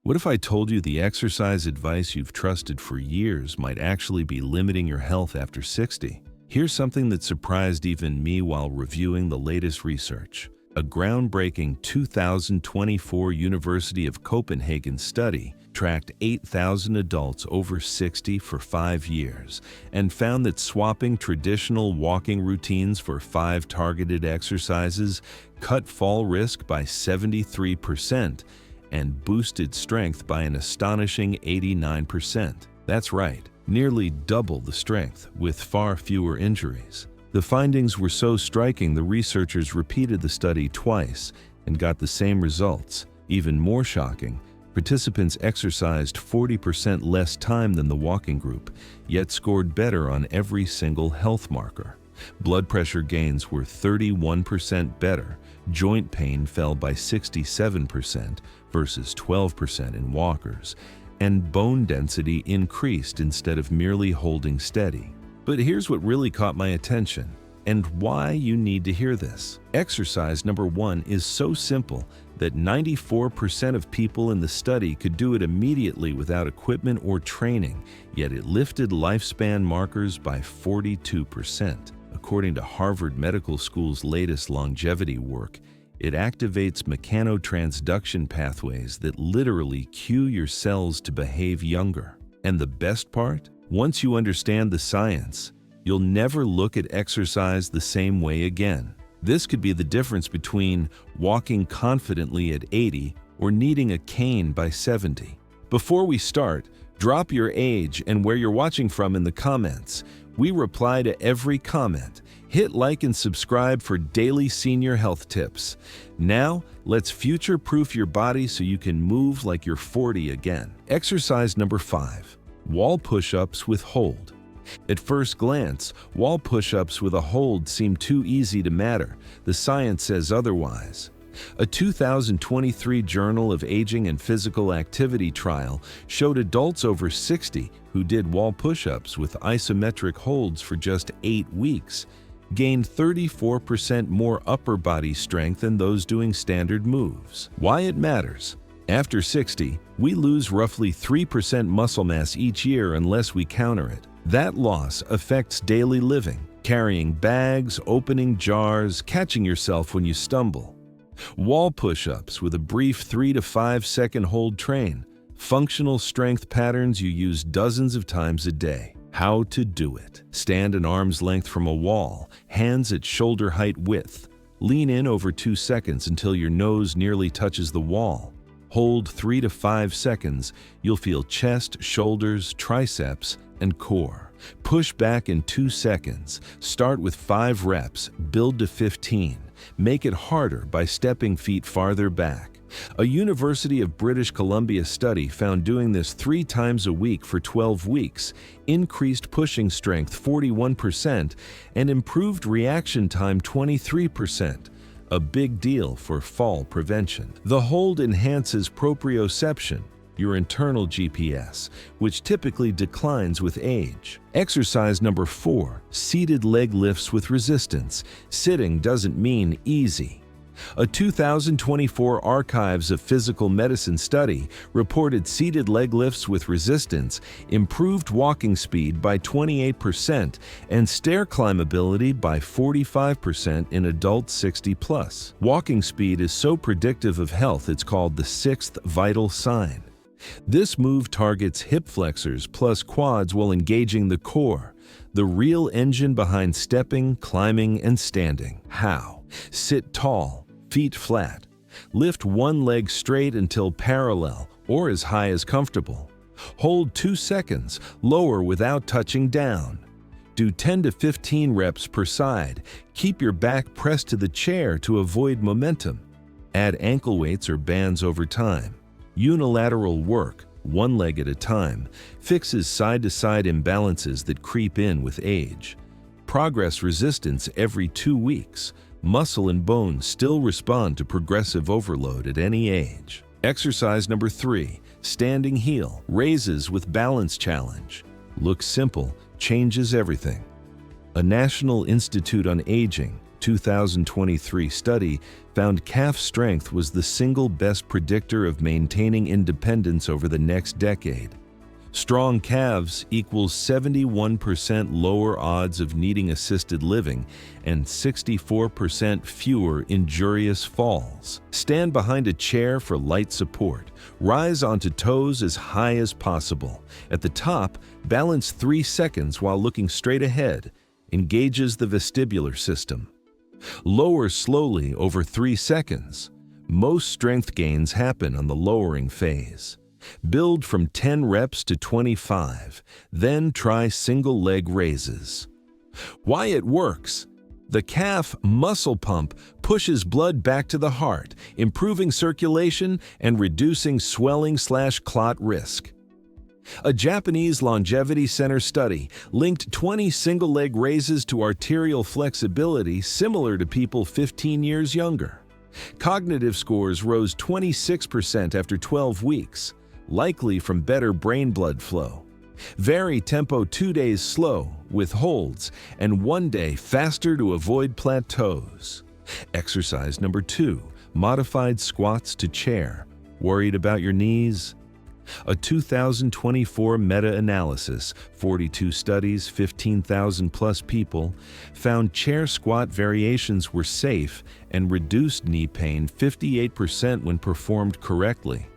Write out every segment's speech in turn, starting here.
What if I told you the exercise advice you've trusted for years might actually be limiting your health after 60? Here's something that surprised even me while reviewing the latest research. A groundbreaking 2024 University of Copenhagen study tracked 8,000 adults over 60 for 5 years and found that swapping traditional walking routines for 5 targeted exercises cut fall risk by 73% and boosted strength by an astonishing 89%. That's right, nearly double the strength with far fewer injuries. The findings were so striking the researchers repeated the study twice and got the same results. Even more shocking, participants exercised 40% less time than the walking group, yet scored better on every single health marker. Blood pressure gains were 31% better, joint pain fell by 67% versus 12% in walkers, and bone density increased instead of merely holding steady. But here's what really caught my attention, and why you need to hear this. Exercise number 1 is so simple that 94% of people in the study could do it immediately without equipment or training, yet it lifted lifespan markers by 42%. According to Harvard Medical School's latest longevity work, it activates mechanotransduction pathways that literally cue your cells to behave younger. And the best part? Once you understand the science, you'll never look at exercise the same way again. This could be the difference between walking confidently at 80 or needing a cane by 70. Before we start, drop your age and where you're watching from in the comments. We reply to every comment. Hit like and subscribe for daily senior health tips. Now, let's future-proof your body so you can move like you're 40 again. Exercise number 5, wall push-ups with hold. At first glance, wall push-ups with a hold seem too easy to matter. The science says otherwise. A 2023 Journal of Aging and Physical Activity trial showed adults over 60 who did wall push-ups with isometric holds for just 8 weeks gained 34% more upper body strength than those doing standard moves. Why it matters? After 60, we lose roughly 3% muscle mass each year unless we counter it. That loss affects daily living, carrying bags, opening jars, catching yourself when you stumble. Wall push-ups with a brief 3 to 5 second hold train, functional strength patterns you use dozens of times a day. How to do it. Stand an arm's length from a wall, hands at shoulder height width. Lean in over 2 seconds until your nose nearly touches the wall. Hold 3 to 5 seconds. You'll feel chest, shoulders, triceps, and core. Push back in 2 seconds. Start with 5 reps, build to 15. Make it harder by stepping feet farther back. A University of British Columbia study found doing this 3 times a week for 12 weeks increased pushing strength 41% and improved reaction time 23%. A big deal for fall prevention. The hold enhances proprioception, your internal GPS, which typically declines with age. Exercise number 4, seated leg lifts with resistance. Sitting doesn't mean easy. A 2024 Archives of Physical Medicine study reported seated leg lifts with resistance improved walking speed by 28% and stair climbability by 45% in adults 60+. Walking speed is so predictive of health it's called the 6th vital sign. This move targets hip flexors plus quads while engaging the core, the real engine behind stepping, climbing, and standing. How? Sit tall, feet flat. Lift one leg straight until parallel or as high as comfortable. Hold 2 seconds, lower without touching down. Do 10 to 15 reps per side. Keep your back pressed to the chair to avoid momentum. Add ankle weights or bands over time. Unilateral work, one leg at a time, fixes side-to-side imbalances that creep in with age. Progress resistance every 2 weeks. Muscle and bone still respond to progressive overload at any age. Exercise number 3, standing heel, raises with balance challenge. Looks simple, changes everything. A National Institute on Aging, 2023 study found calf strength was the single best predictor of maintaining independence over the next decade. Strong calves equals 71% lower odds of needing assisted living and 64% fewer injurious falls. Stand behind a chair for light support. Rise onto toes as high as possible. At the top, balance 3 seconds while looking straight ahead. Engages the vestibular system. Lower slowly over 3 seconds. Most strength gains happen on the lowering phase. Build from 10 reps to 25, then try single leg raises. Why it works? The calf muscle pump pushes blood back to the heart, improving circulation and reducing swelling/clot risk. A Japanese longevity center study linked 20 single leg raises to arterial flexibility similar to people 15 years younger. Cognitive scores rose 26% after 12 weeks. Likely from better brain blood flow. Vary tempo 2 days slow with holds and 1 day faster to avoid plateaus. Exercise number 2, modified squats to chair. Worried about your knees? A 2024 meta-analysis, 42 studies, 15,000 plus people, found chair squat variations were safe and reduced knee pain 58% when performed correctly.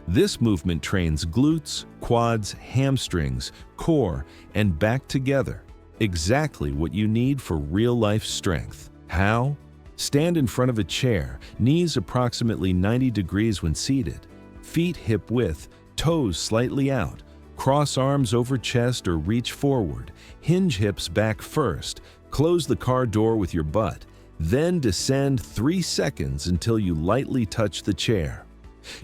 This movement trains glutes, quads, hamstrings, core, and back together. Exactly what you need for real-life strength. How? Stand in front of a chair, knees approximately 90 degrees when seated, feet hip width, toes slightly out, cross arms over chest or reach forward, hinge hips back first, close the car door with your butt, then descend 3 seconds until you lightly touch the chair.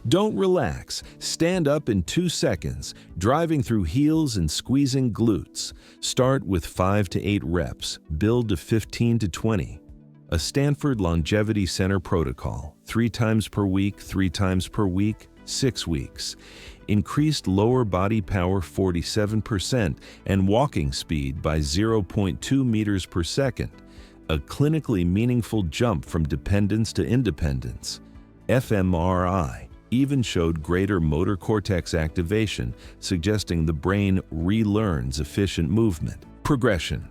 Don't relax. Stand up in 2 seconds, driving through heels and squeezing glutes. Start with 5 to 8 reps. Build to 15 to 20. A Stanford Longevity Center protocol. 3 times per week, 3 times per week, 6 weeks. Increased lower body power 47% and walking speed by 0.2 meters per second. A clinically meaningful jump from dependence to independence. fMRI even showed greater motor cortex activation, suggesting the brain relearns efficient movement. Progression.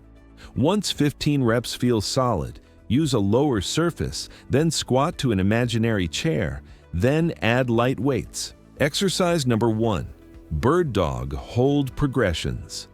Once 15 reps feel solid, use a lower surface, then squat to an imaginary chair, then add light weights. Exercise number 1, bird dog hold progressions.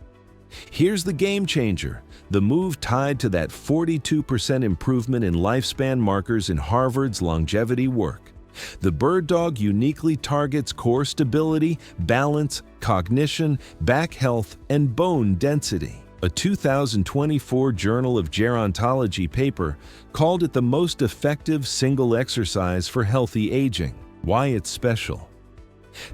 Here's the game changer, the move tied to that 42% improvement in lifespan markers in Harvard's longevity work. The bird dog uniquely targets core stability, balance, cognition, back health, and bone density. A 2024 Journal of Gerontology paper called it the most effective single exercise for healthy aging. Why it's special?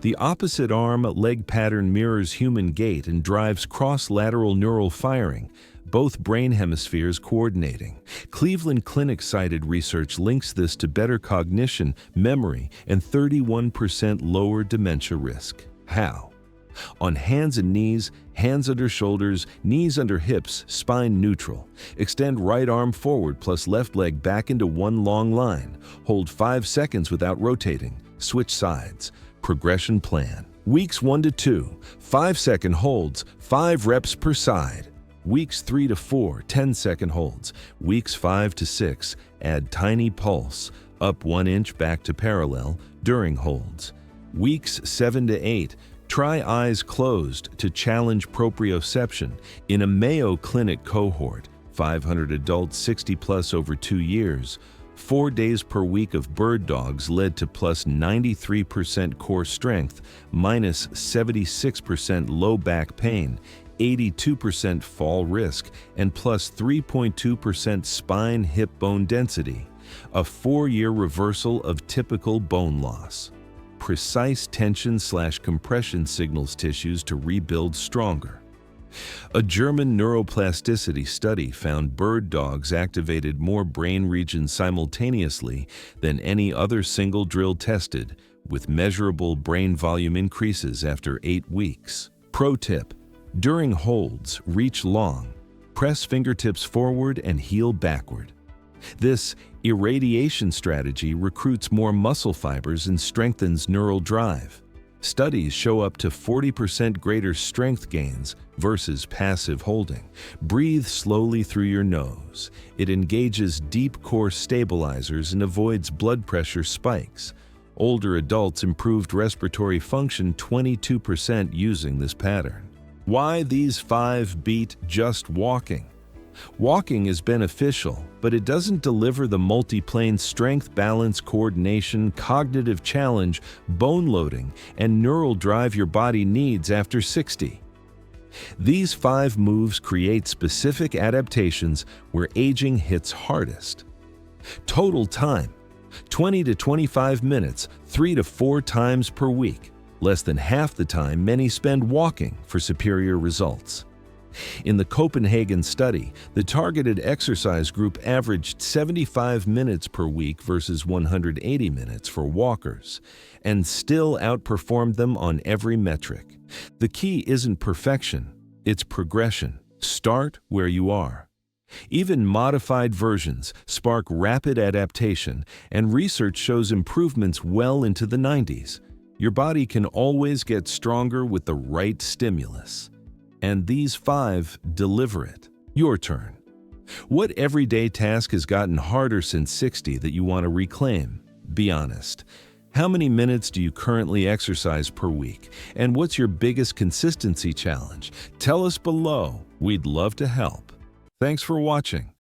The opposite arm leg pattern mirrors human gait and drives cross-lateral neural firing, both brain hemispheres coordinating. Cleveland Clinic cited research links this to better cognition, memory, and 31% lower dementia risk. How? On hands and knees, hands under shoulders, knees under hips, spine neutral. Extend right arm forward plus left leg back into one long line. Hold 5 seconds without rotating. Switch sides. Progression plan. Weeks 1 to 2, 5-second holds, 5 reps per side. Weeks 3 to 4, 10-second holds. Weeks 5 to 6, add tiny pulse, up 1 inch back to parallel during holds. Weeks 7 to 8, try eyes closed to challenge proprioception in a Mayo Clinic cohort, 500 adults 60 plus over 2 years. 4 days per week of bird dogs led to plus 93% core strength, minus 76% low back pain, 82% fall risk, and plus 3.2% spine hip bone density, a 4-year reversal of typical bone loss. Precise tension/compression signals tissues to rebuild stronger. A German neuroplasticity study found bird dogs activated more brain regions simultaneously than any other single drill tested, with measurable brain volume increases after 8 weeks. Pro tip: during holds, reach long. Press fingertips forward and heel backward. This irradiation strategy recruits more muscle fibers and strengthens neural drive. Studies show up to 40% greater strength gains versus passive holding. Breathe slowly through your nose. It engages deep core stabilizers and avoids blood pressure spikes. Older adults improved respiratory function 22% using this pattern. Why these 5 beat just walking? Walking is beneficial, but it doesn't deliver the multi-plane strength, balance, coordination, cognitive challenge, bone loading, and neural drive your body needs after 60. These 5 moves create specific adaptations where aging hits hardest. Total time: 20 to 25 minutes, 3 to 4 times per week. Less than half the time many spend walking for superior results. In the Copenhagen study, the targeted exercise group averaged 75 minutes per week versus 180 minutes for walkers, and still outperformed them on every metric. The key isn't perfection, it's progression. Start where you are. Even modified versions spark rapid adaptation, and research shows improvements well into the 90s. Your body can always get stronger with the right stimulus. And these 5 deliver it. Your turn. What everyday task has gotten harder since 60 that you want to reclaim? Be honest. How many minutes do you currently exercise per week? And what's your biggest consistency challenge? Tell us below. We'd love to help. Thanks for watching.